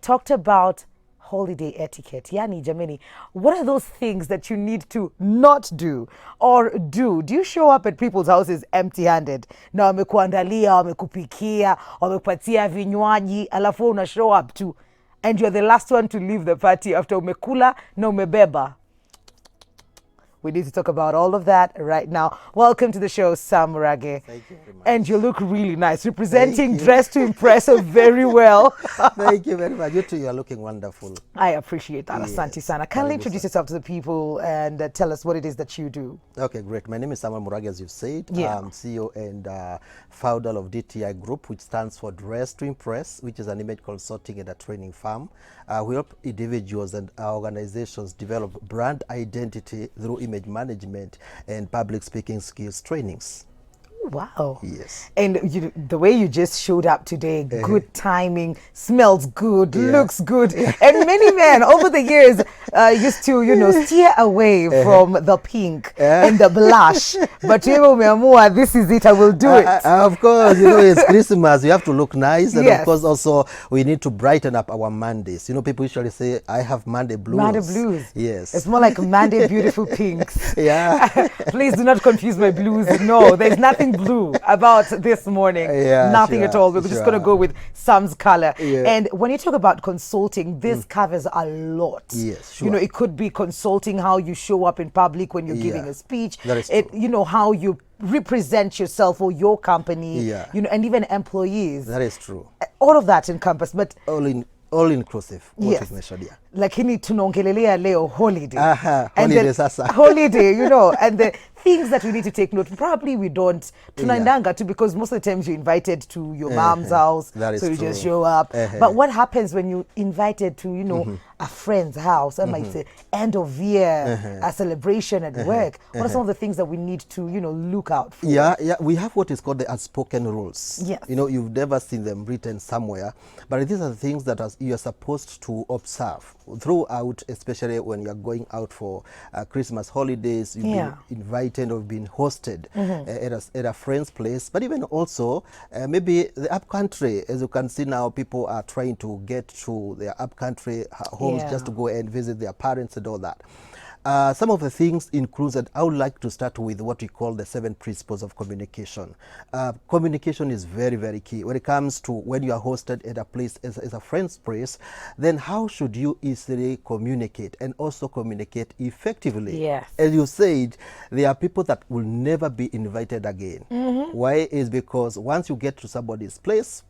talked about holiday etiquette. Yani Jamini, what are those things that you need to not do or do? Do you show up at people's houses empty-handed? Na wamekuandalia, wamekupikia, wamekupatia vinywaji, alafu una show up too, and you're the last one to leave the party after umekula na umebeba. We need to talk about all of that right now. Welcome to the show, Sam Murage. Thank you very much. And you look really nice, representing Dress to Impress very well. Thank you very much. You too, you are looking wonderful. I appreciate that, Yes. Asante Sana. Kindly introduce yourself to the people and tell us what it is that you do. Okay, great. My name is Samuel Murage, as you've said. Yeah. I'm CEO and founder of DTI Group, which stands for Dress to Impress, which is an image consulting and a training firm. We help individuals and organizations develop brand identity through image management and public speaking skills trainings. Wow. Yes. And the way you just showed up today, good timing, smells good, looks good. And many men over the years used to, steer away from the pink and the blush. But this is it, I will do it. Of course, it's Christmas. You have to look nice. And Yes. of course, also, we need to brighten up our Mondays. People usually say, I have Monday blues. Monday blues. Yes. It's more like Monday beautiful pinks. Yeah. Please do not confuse my blues. No, there's nothing blue about this morning. Nothing at all. We're just going to go with Sam's color. Yeah. And when you talk about consulting, this covers a lot. Yes, sure. It could be consulting how you show up in public when you're giving a speech. That is true. How you represent yourself or your company. And even employees. That is true. All of that encompassed, but all inclusive. Yes. Is measured here. Lakini tunaongelelea leo holiday. Holiday sasa. Holiday, and the things that we need to take note. Probably we don't. Tunaendanga too, because most of the times you're invited to your mom's house, That is so you true. just show up. But what happens when you're invited to, a friend's house? I might say end of year, a celebration at work. What are some of the things that we need to, look out for? Yeah, we have what is called the unspoken rules. Yes. You've never seen them written somewhere, but these are the things that you're supposed to observe throughout, especially when you're going out for Christmas holidays. You've been invited or been hosted at a friend's place, but even also maybe the upcountry. As you can see now, people are trying to get to their upcountry homes just to go and visit their parents and all that. Some of the things includes that I would like to start with what we call the 7 principles of communication. Communication is very, very key. When it comes to when you are hosted at a place as a friend's place, then how should you easily communicate and also communicate effectively? Yes. As you said, there are people that will never be invited again. Why? Is because once you get to somebody's place,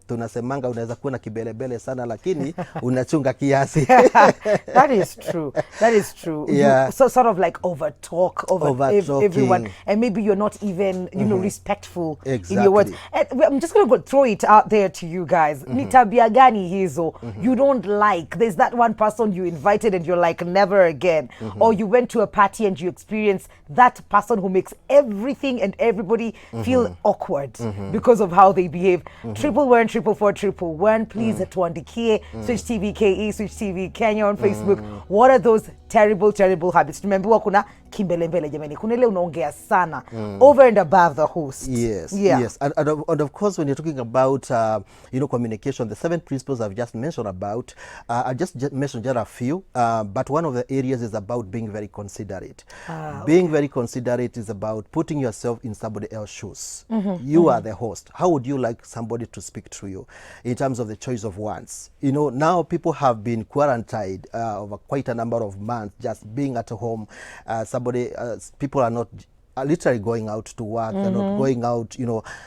tunasemanga unaweza kuwa na kibelebele sana lakini unachunga kiasi. That is true. That is true. Yeah. So sort of like over-talk over everyone, and maybe you're not even respectful in your words. And I'm just going to throw it out there to you guys. Ni tabia gani hizo you don't like? There's that one person you invited and you're like never again. Or you went to a party and you experienced that person who makes everything and everybody feel awkward because of how they behave. 111 444 please tuandikie Switch TV KE, Switch TV Kenya on Facebook. What are those terrible habits? Tumeambiwa kuna kimbelembele jamani, kuna ile unaongea sana over and above the host. Yes. And of course, when you're talking about communication, the 7 principles I've just mentioned about, I just mentioned just a few, but one of the areas is about being very considerate. Being very considerate is about putting yourself in somebody else's shoes. You are the host. How would you like somebody to speak to you in terms of the choice of words? Now people have been quarantined over quite a number of months, just being at home. People are not literally going out to work. They're not going out,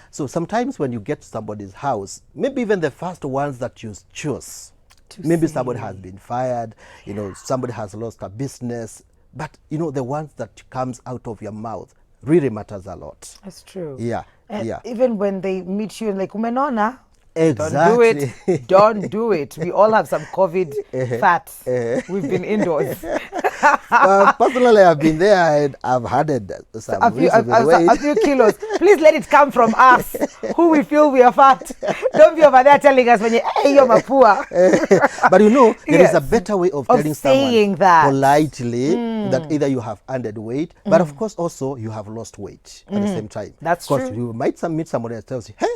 So sometimes when you get to somebody's house, maybe even the first ones that you choose, maybe somebody has been fired, somebody has lost a business, but the ones that comes out of your mouth really matters a lot. That's true. Yeah. Even when they meet you like umenona, Exactly. Don't do it. We all have some COVID fat. We've been indoors. Personally, I've been there and I've had some a few kilos. Please let it come from us, who we feel we are fat. Don't be over there telling us when you're my poor. But there is a better way of telling someone that politely that either you have underweight, but of course also you have lost weight at the same time. That's true. Because you might meet somebody that tells you, hey,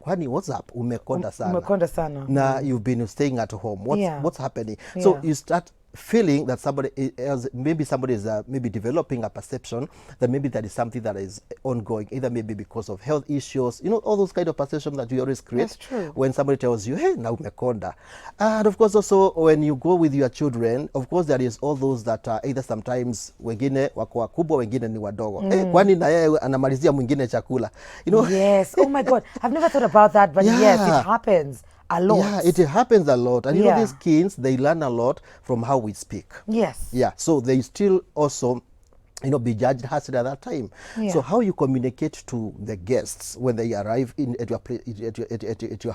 kwani what's up? Umekonda sana. Umekonda sana. Now you've been staying at home. What's happening? So you start feeling that somebody else, maybe somebody is maybe developing a perception that maybe that is something that is ongoing, either maybe because of health issues, all those kind of perceptions that we always create. That's true. When somebody tells you, hey, na umekonda. And of course also when you go with your children, of course there is all those that either sometimes wengine wako wakubwa, wengine ni wadogo. Kwani na yeye anamalizia mwingine chakula. Yes. Oh my God. I've never thought about that, but yes, it happens a lot. Yeah, it happens a lot. And these kids, they learn a lot from how we speak. Yes. Yeah, so they still also be judged harshly at that time. So how you communicate to the guests when they arrive at your place, at your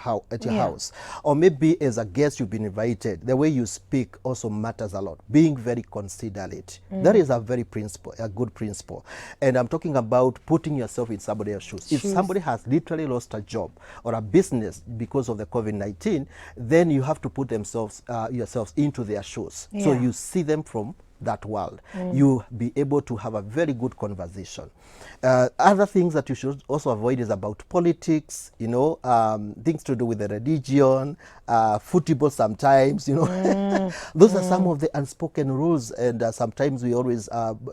house, or maybe as a guest you've been invited, the way you speak also matters a lot. Being very considerate, that is a good principle. And I'm talking about putting yourself in somebody else's shoes. If somebody has literally lost a job or a business because of the COVID-19, then you have to put yourselves into their shoes. So you see them from that world. You be able to have a very good conversation. Other things that you should also avoid is about politics, things to do with the religion, football sometimes, Those are some of the unspoken rules, and sometimes we always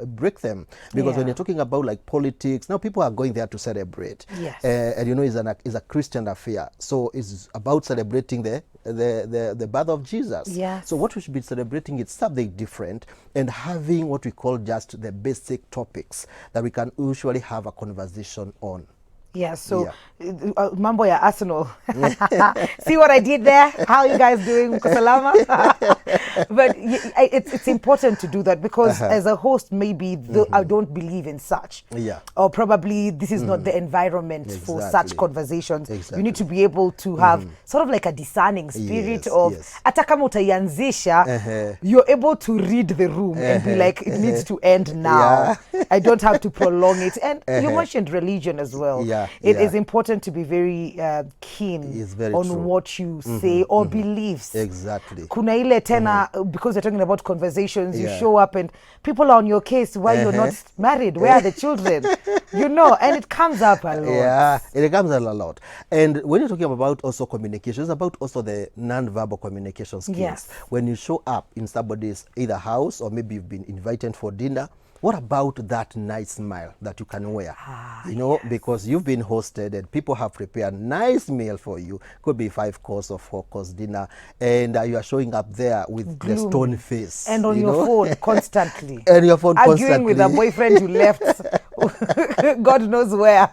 break them, because when you're talking about like politics, now people are going there to celebrate. Yes. And it's a Christian affair. So it's about celebrating the birth of Jesus. Yes. So what we should be celebrating is something different, and having what we call just the basic topics that we can usually have a conversation on. Yeah, so mambo ya Arsenal. See what I did there? How you guys doing? Mko salama? But it's important to do that, because as a host, maybe I don't believe in such. Yeah. Or probably this is not the environment for such conversations. You need to be able to have sort of like a discerning spirit of hata kama utaianzisha, you're able to read the room and be like, it needs to end now. I don't have to prolong it. And you mentioned religion as well. It is important to be very keen on what you say or beliefs. Exactly. Kuna ile tena, because you're talking about conversations, you show up and people are on your case why you're not married, where are the children? And it comes up a lot. Yeah, it comes up a lot. And when you're talking about also communication, it's about also the non-verbal communication skills. Yes. When you show up in somebody's either house or maybe you've been invited for dinner, what about that nice smile that you can wear? Because you've been hosted and people have prepared nice meal for you. Could be 5-course or 4-course dinner, and you are showing up there with the stone face. And on your phone constantly. And your phone constantly. Arguing with a boyfriend you left God knows where.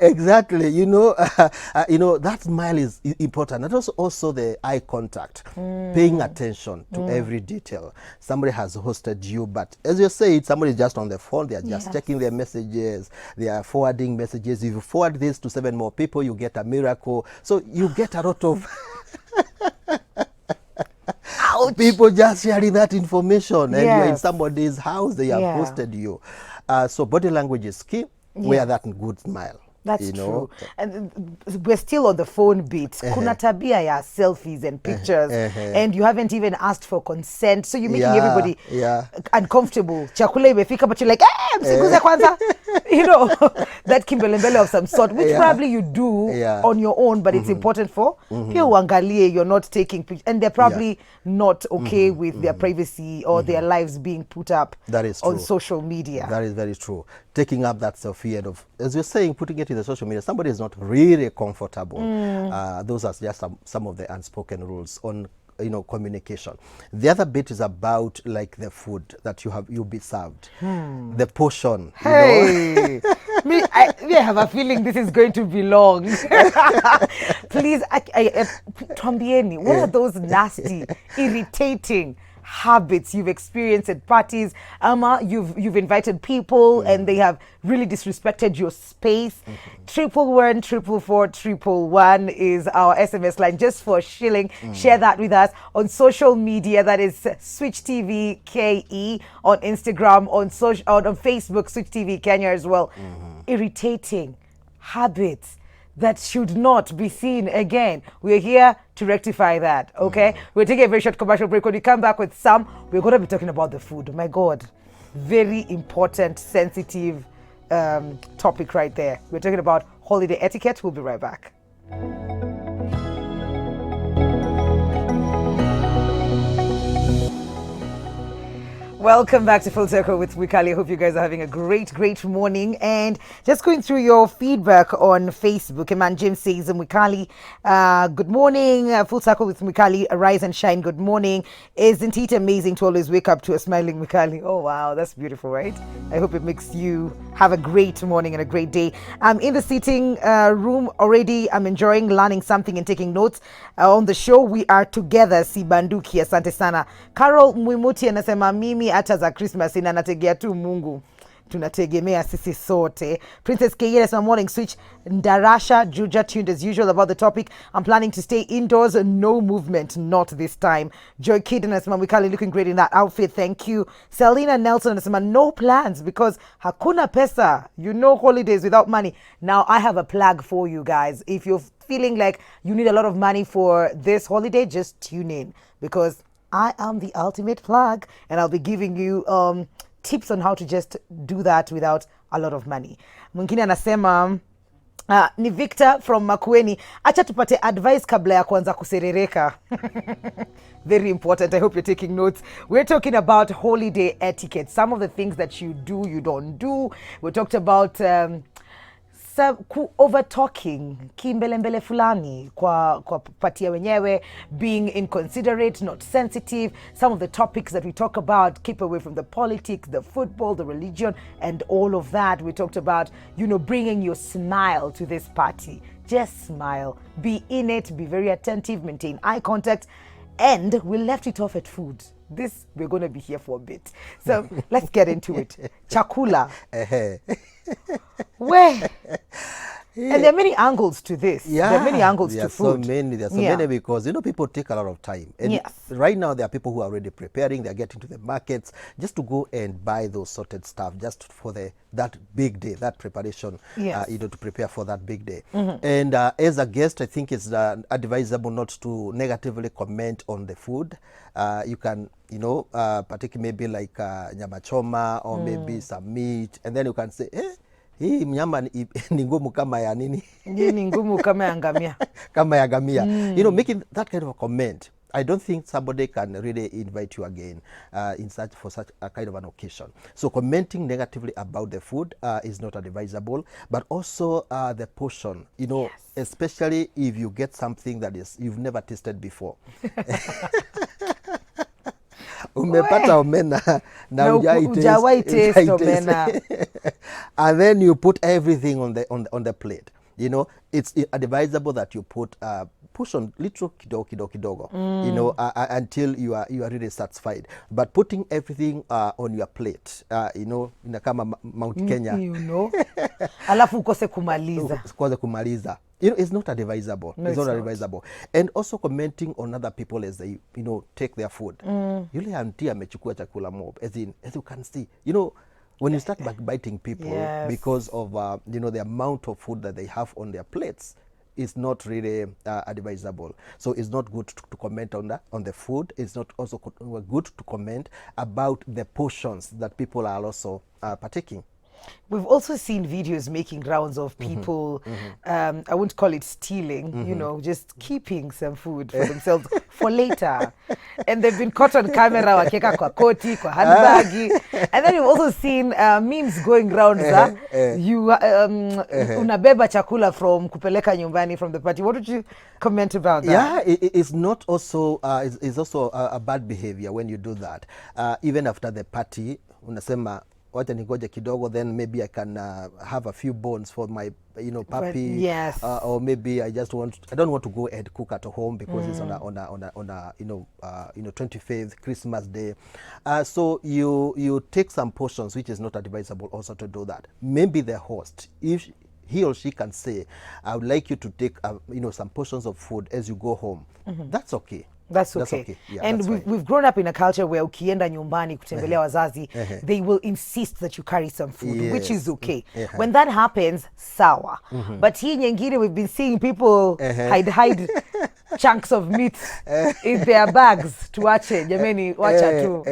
Exactly. That smile is important. And also the eye contact, paying attention to every detail. Somebody has hosted you, but as you say, somebody is just on the phone. They are just checking their messages. They are forwarding messages. If you forward this to 7 more people, you get a miracle. So you get a lot of people just sharing that information, and you're in somebody's house. They have hosted you. So body language is key. Wear that good smile. That's true. And we're still on the phone bit. Kuna tabia ya selfies and pictures, and you haven't even asked for consent. So you're making everybody uncomfortable. Chakula imefika, but you're like, msiguze kwanza. That kimbelembele of some sort, which probably you do on your own, but it's important for pia uangalie you're not taking pictures, and they're probably not okay with their privacy or their lives being put up on social media. That is very true. Taking up that selfie, and as you're saying, putting it in the social media, somebody is not really comfortable. Those are just some of the unspoken rules on communication. The other bit is about like the food that you'll be served, the portion. I have a feeling this is going to be long. Please, Tombieni, what are those nasty, irritating habits you've experienced at parties? You've invited people and they have really disrespected your space. 111 444 111 is our SMS line, just for a shilling. Share that with us on social media. That is Switch TV KE on Instagram, on Facebook, Switch TV Kenya as well. Irritating habits that should not be seen again. We're here to rectify that, okay? We're taking a very short commercial break. When we come back with some, we're going to be talking about the food. My God, very important, sensitive topic right there. We're talking about holiday etiquette. We'll be right back. Welcome back to Full Circle with Mwikali. I hope you guys are having a great morning. And just going through your feedback on Facebook. Eman Jim says, Mwikali, good morning. Full Circle with Mwikali, rise and shine. Good morning. Isn't it amazing to always wake up to a smiling Mwikali? Oh, wow. That's beautiful, right? I hope it makes you have a great morning and a great day. I'm in the sitting room already. I'm enjoying learning something and taking notes. On the show, we are together. Sibanduki, asante sana. Carol Mwimuti anasema mimi hata za Christmas nategea tu Mungu. Tunategemea sisi sote. Princess Kayera says, morning switch. Ndarasha Juja tuned as usual about the topic. I'm planning to stay indoors, no movement, not this time. Joy Kid and Mwikali looking great in that outfit, thank you. Selena Nelson and no plans because hakuna pesa. You know holidays without money. Now I have a plug for you guys. If you're feeling like you need a lot of money for this holiday, just tune in because I am the ultimate plug and I'll be giving you tips on how to just do that without a lot of money. Mwingine anasema ni Victor from Makueni, acha tupate advice kabla ya kuanza kuserereka. Very important. I hope you're taking notes. We're talking about holiday etiquette. Some of the things that you do, you don't do. We talked about over talking, kimbelembele fulani kwa patia wenyewe, being inconsiderate, not sensitive. Some of the topics that we talk about, keep away from the politics, the football, the religion, and all of that. We talked about, bringing your smile to this party. Just smile, be in it, be very attentive, maintain eye contact, and we left it off at food. This, we're going to be here for a bit. So let's get into it. Chakula. Where? And there are many angles to this. Yeah, there are many angles to food. There are so many because, people take a lot of time. And right now there are people who are already preparing. They're getting to the markets just to go and buy those sorted stuff just for that big day, that preparation, to prepare for that big day. And as a guest, I think it's advisable not to negatively comment on the food. You can, particularly maybe like nyama choma or maybe some meat. And then you can say, hii mnyama ni ngumu kama ya nini? Ni ngumu kama ya ngamia. Kama ya ngamia. Making that kind of a comment, I don't think somebody can really invite you again for such a kind of an occasion. So commenting negatively about the food is not advisable, but also the portion, especially if you get something that you've never tasted before. Umepata omena na hujawai taste omena. And then you put everything on the plate. It's advisable that you put portion little kidogo, until you are really satisfied. But putting everything on your plate, kama Mount Kenya. Alafu ukose kumaliza. It's not advisable. No, it's not advisable. And also commenting on other people as they, take their food. Yule auntie amechukua chakula mob. As you can see, when you start backbiting people because of, the amount of food that they have on their plates, it's not really advisable. So it's not good to comment on the food. It's not also good to comment about the portions that people are also partaking. We've also seen videos making rounds of people, I won't call it stealing, just keeping some food for themselves for later. And they've been caught on camera, wakeka kwa koti, kwa handbagi. And then we've also seen memes going round, you unabeba chakula from kupeleka nyumbani from the party. What would you comment about that? Yeah, it's not also, it's also a bad behavior when you do that. Even after the party, unasema, wacha ningoje kidogo, then maybe I can have a few bones for my puppy. Yes. Or maybe I don't want to go and cook at home because it's on a 25th Christmas day. So you take some portions, which is not advisable also to do that. Maybe the host, if he or she can say, I would like you to take some portions of food as you go home. That's okay. That's okay. Yeah, and we've grown up in a culture where ukienda nyumbani kutembelea wazazi, they will insist that you carry some food, which is okay. When that happens, sawa. But hii nyingine, we've been seeing people hide chunks of meat in their bags. Tuache, jameni, wacha tu.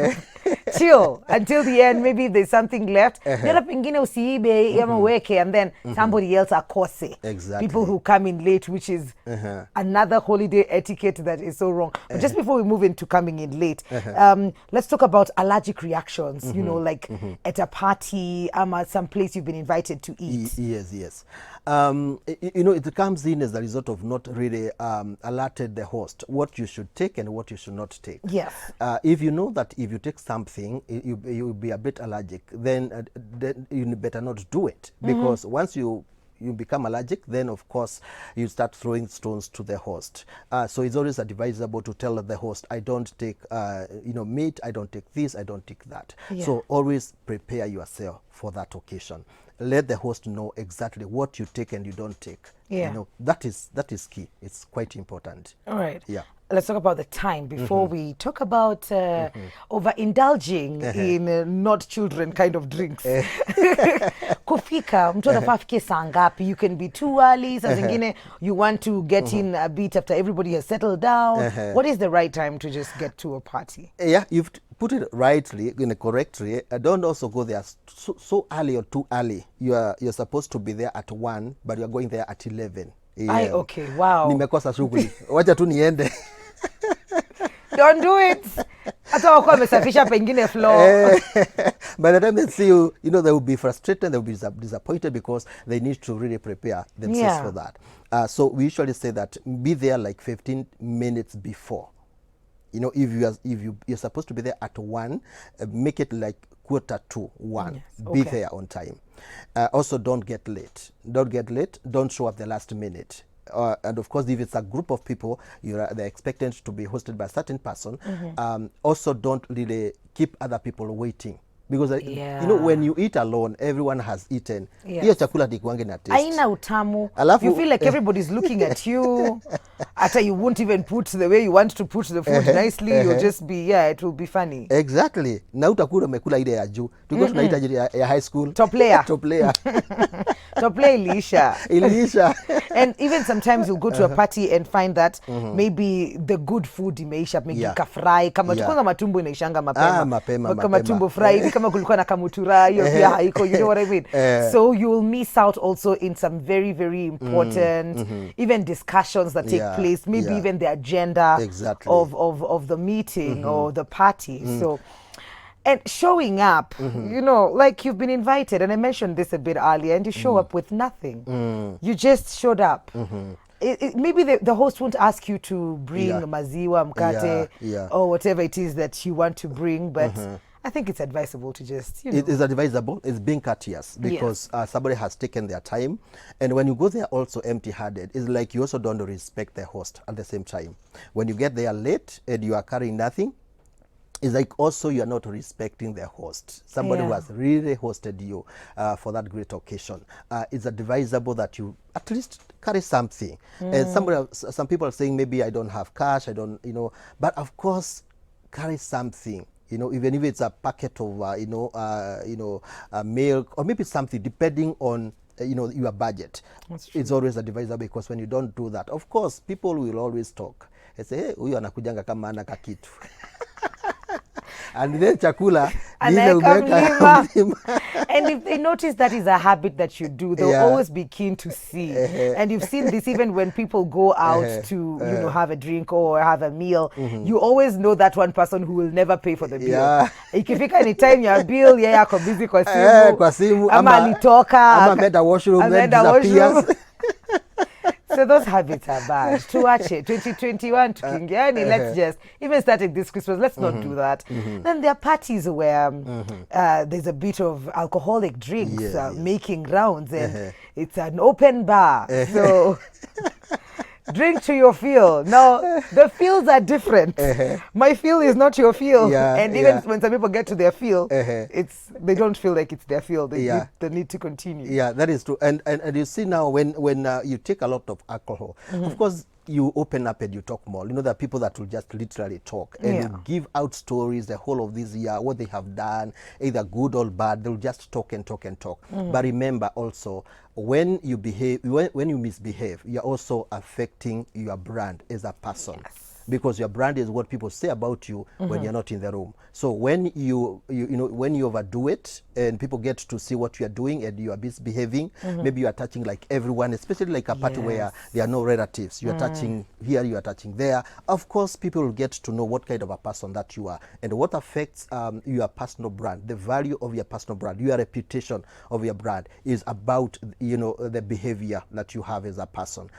chill until the end. Maybe there's something left. Yala pengine usiibe ama weke, and then somebody else akose. Exactly. People who come in late, which is another holiday etiquette that is so wrong. But just before we move into coming in late, let's talk about allergic reactions. You know, like at a party, some place you've been invited to eat. Yes. You know, it comes in as a result of not really alerted the host what you should take and what you should not take. Yes. If you know that if you take something, you'll be a bit allergic, then you better not do it, because once you become allergic, then of course you start throwing stones to the host. So it's always advisable to tell the host, I don't take meat, I don't take this, I don't take that. So always prepare yourself for that occasion. Let the host know exactly what you take and you don't take. You know, that is key. It's quite important. All right. Yeah. Let's talk about the time before we talk about overindulging in not children kind of drinks. Kufika, mtu anafaa afike saa ngapi? You can be too early. Saa zingine you want to get in a bit after everybody has settled down. What is the right time to just get to a party? Yeah, you've put it rightly, in a correctly. Don't also go there so early or too early. You're supposed to be there at 1, but you're going there at 11. Yeah. Okay, wow. Nimekosa shughuli. Wacha tu niende. Don't do it. Hata wako wamesafisha pengine floor. By the time they see you, you know, they will be frustrated, they will be disappointed, because they need to really prepare themselves for that. So we usually say that be there like 15 minutes before. You know, if you're supposed to be there at 1, make it like 1:45. Yes. Be there on time. Also, don't get late. Don't show up the last minute. And of course, if it's a group of people, they're expected to be hosted by a certain person. Also, don't really keep other people waiting. Because you know, when you eat alone, everyone has eaten. Hiyo chakula dikuange na taste. Aina utamu. You feel like everybody's looking at you. After you won't even put the way you want to put the food nicely. You'll just be, it will be funny. Exactly. Na utakula umekula ile ya juu. Tulikuwa tunaita ya high school. Top layer. Top layer. Top layer ilisha. Ilisha. And even sometimes you'll go to a party and find that maybe the good food imeisha. Maybe kafry. Kama kwanza matumbo inaishanga mapema. Mapema. Kama matumbo fry. Kama kulikuwa na kamutura. You know what I mean? So you will miss out also in some very, very important even discussions that take place. Maybe even the agenda of the meeting or the party. So, and showing up, you know, like you've been invited, and I mentioned this a bit earlier, and you show up with nothing. You just showed up. Maybe the host won't ask you to bring maziwa, mkate, or whatever it is that you want to bring, but I think it's advisable to just, you know. It is advisable. It's being courteous, because somebody has taken their time. And when you go there also empty-handed, it's like you also don't respect the host at the same time. When you get there late and you are carrying nothing, it's like also you are not respecting the host, somebody who has really hosted you for that great occasion. It's advisable that you at least carry something. And some people are saying, maybe I don't have cash, I don't, you know, but of course, carry something. You know, even if it's a packet of, milk, or maybe something, depending on, your budget. It's always advisable, because when you don't do that, of course, people will always talk. They say, hey, huyu anakujanga kama ana kakitu. And then chakula, and if they notice that is a habit that you do, they'll always be keen to see. And you've seen this even when people go out to, have a drink or have a meal. You always know that one person who will never pay for the bill. Ikifika anytime your bill, ako busy kwa simu. Ama alitoka. Ama ameenda washroom, then disappears. So those habits are bad. Tuache 2021 tukiingiani, let's just even starting this Christmas, let's not do that. Then there are parties where there's a bit of alcoholic drinks making rounds, and it's an open bar. So drink to your feel. Now the feels are different. My feel is not your feel, and even when some people get to their feel, they don't feel like it's their feel. They need to continue. Yeah, that is true. And you see now when you take a lot of alcohol, of course you open up and you talk more. You know, there are people that will just literally talk and will give out stories the whole of this year, what they have done, either good or bad. They'll just talk and talk and talk. But remember also, when you misbehave, you're also affecting your brand as a person. because your brand is what people say about you when you're not in the room. So when you know, when you overdo it and people get to see what you are doing and you are misbehaving, maybe you are touching like everyone, especially like a party where there are no relatives. You are touching here, you are touching there. Of course, people will get to know what kind of a person that you are and what affects your personal brand, the value of your personal brand, your reputation of your brand is about, you know, the behavior that you have as a person.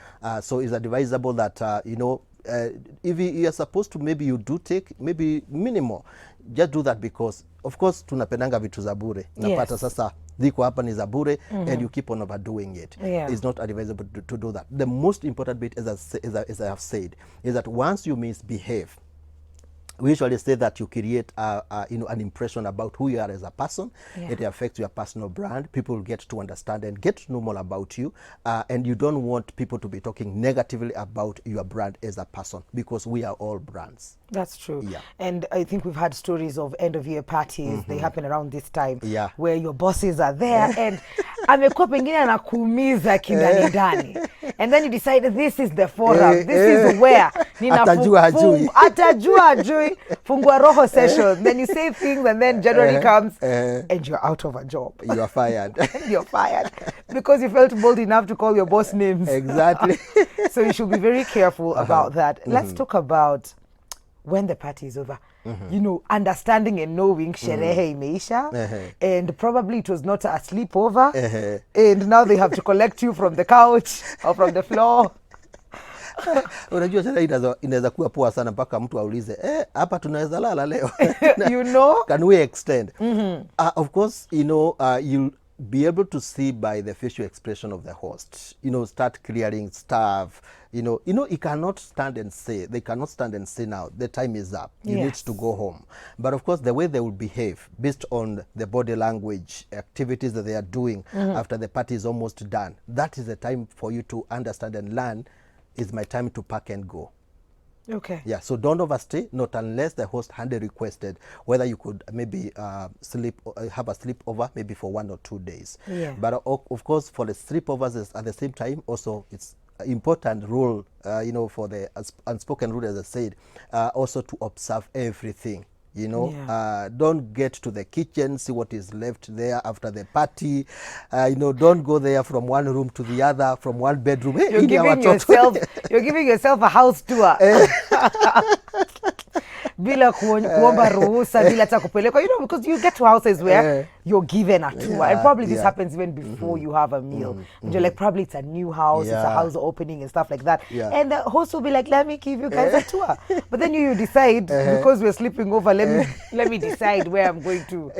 So it's advisable that, you know, if you are supposed to, maybe you do take maybe minimal, just do that, because of course tunapendanga vitu za bure. Napata sasa ziko hapa ni za bure, and you keep on overdoing it. It's not advisable to do that. The most important bit, as I have said, is that once you misbehave, we usually say that you create you know, an impression about who you are as a person. It affects your personal brand. People get to understand and get to know more about you, and you don't want people to be talking negatively about your brand as a person, because we are all brands. That's true. And I think we've had stories of end of year parties. They happen around this time where your bosses are there and amekuwa pengine anakuumiza kindani ndani, and then you decide this is the forum, this is where atajua ajui fungua roho session. Then you say things and then January comes and you're out of a job. You are fired. You're fired because you felt bold enough to call your boss names. Exactly. So you should be very careful about that. Let's talk about when the party is over, you know, understanding and knowing sherehe imeisha, and probably it was not a sleepover, and now they have to collect you from the couch or from the floor. Unajua sherehe inaweza kuwa poa sana mpaka mtu aulize hapa tunaweza lala leo. You know, can we extend? Of course, you know, you'll be able to see by the facial expression of the host, you know, start clearing stuff. You know, you cannot stand and say, they cannot stand and say now, the time is up, you need to go home. But of course, the way they will behave based on the body language, activities that they are doing after the party is almost done, that is the time for you to understand and learn, is my time to pack and go. Okay. Yeah, so don't overstay, not unless the host had requested whether you could maybe have a sleepover maybe for 1 or 2 days. But of course, for the sleepovers at the same time, also it's important rule, you know, for the unspoken rule, as I said, also to observe everything. You know, don't get to the kitchen, see what is left there after the party. You know, don't go there from one room to the other, from one bedroom. Hey, you're giving yourself a house tour. Bila kuomba ruhusa, bila hata kupelekwa, you know, because you get to houses where you're given a tour, and probably this happens even before you have a meal. And you're like, probably it's a new house, it's a house opening and stuff like that, and the host will be like, let me give you guys a tour. But then you decide, because we're sleeping over, let me decide where I'm going to.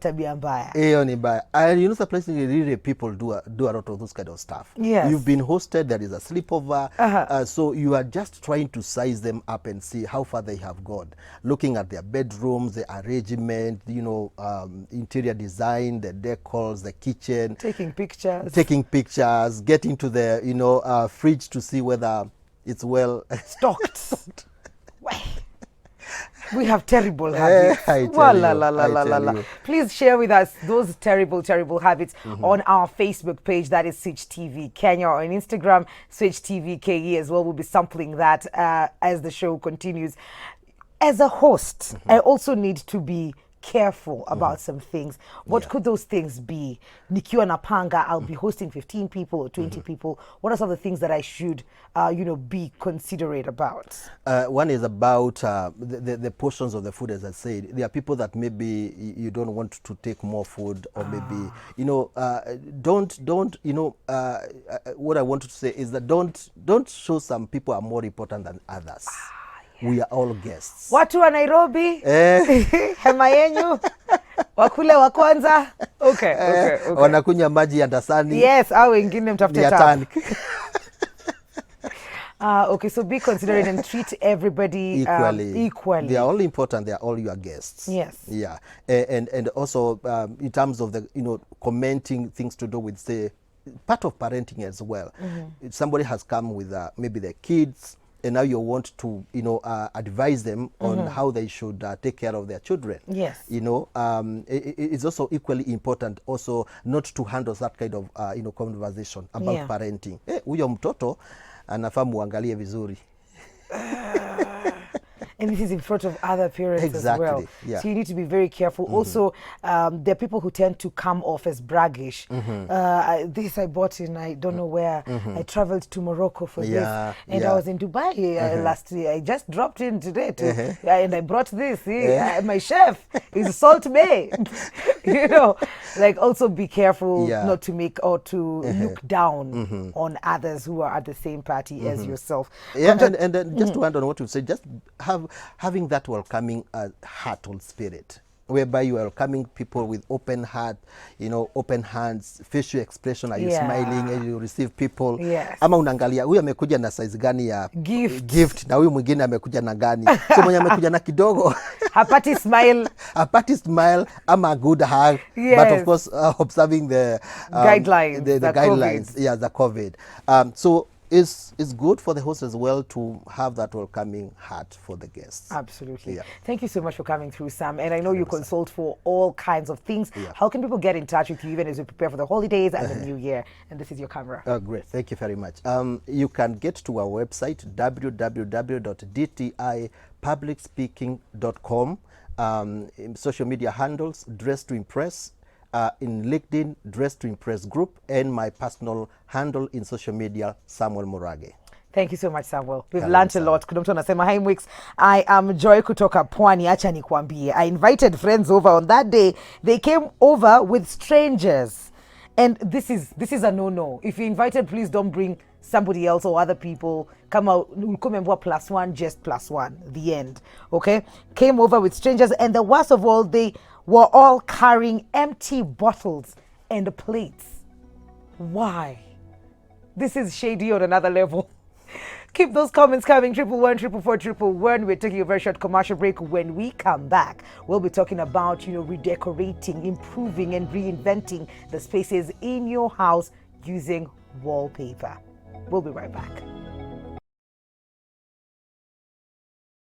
Tabia mbaya. Ni mbaya. And you know, surprisingly, really people do a lot of those kind of stuff. You've been hosted, there is a sleepover, so you are just trying to size them up and see how far they have gone, looking at their bedrooms, the arrangement, you know, interior design, the decors, the kitchen, taking pictures, getting to the, you know, fridge to see whether it's well stocked. We have terrible habits. Please share with us those terrible habits on our Facebook page, that is Switch TV Kenya, or on Instagram, Switch TV KE as well. We'll be sampling that as the show continues. As a host, I also need to be careful about some things. What could those things be? Nikiwa napanga, I'll be hosting 15 people or 20 people. What are some of the things that I should, you know, be considerate about? One is about the portions of the food, as I said. There are people that maybe you don't want to take more food, or maybe, you know, don't, you know, what I wanted to say is that don't show some people are more important than others. We are all guests. Watu wa Nairobi, hema yenyu, wakule wa kwanza. Okay. Wanakunywa maji ya dasani. Yes, au wengine mtafute tank. Okay, so be considerate and treat everybody equally. They are all important. They are all your guests. Yes. Yeah, and also in terms of the, you know, commenting things to do with, say, part of parenting as well. If somebody has come with maybe their kids, and now you want to, you know, advise them on how they should take care of their children. Yes. You know, it's also equally important also not to handle that kind of, you know, conversation about parenting. Huyo mtoto anafaa muangalie vizuri. And this is in front of other parents as well. Yeah. So you need to be very careful. Also, there are people who tend to come off as braggish. This I bought in, I don't know where. I traveled to Morocco for this. And I was in Dubai last year. I just dropped in today too. And I brought this. My chef is Salt Bay. You know, like also be careful not to make or to look down on others who are at the same party as yourself. Yeah, and then just to add on what you said, just having that welcoming heart or spirit, whereby you are welcoming people with open heart, you know, open hands, facial expression, are you smiling as you receive people? Ama unaangalia huyu amekuja na size gani ya gift na huyu mwingine amekuja na gani, so mwenye amekuja na kidogo hapati smile ama a good hug, but of course observing the guidelines, the guidelines, the COVID. So it's good for the host as well to have that welcoming heart for the guests. Absolutely. Thank you so much for coming through, Sam. And I know you consult for all kinds of things. How can people get in touch with you even as we prepare for the holidays and the new year? And this is your camera. Great. Thank you very much. You can get to our website, www.dtipublicspeaking.com. In social media handles, Dress to Impress. In LinkedIn, Dress to Impress Group, and my personal handle in social media, Samuel Murage. Thank you so much, Samuel. We've learned a lot. Kuna mtu anasema, hi Mwix, I am Joy kutoka Pwani, acha nikwambie. I invited friends over on that day. They came over with strangers. And this is a no-no. If you're invited, please don't bring somebody else or other people. Come out, +1, just +1. The end. Okay? Came over with strangers, and the worst of all, they were all carrying empty bottles and plates. Why? This is shady on another level. Keep those comments coming. 111-444-111. We're taking a very short commercial break. When we come back, we'll be talking about, redecorating, improving, and reinventing the spaces in your house using wallpaper. We'll be right back.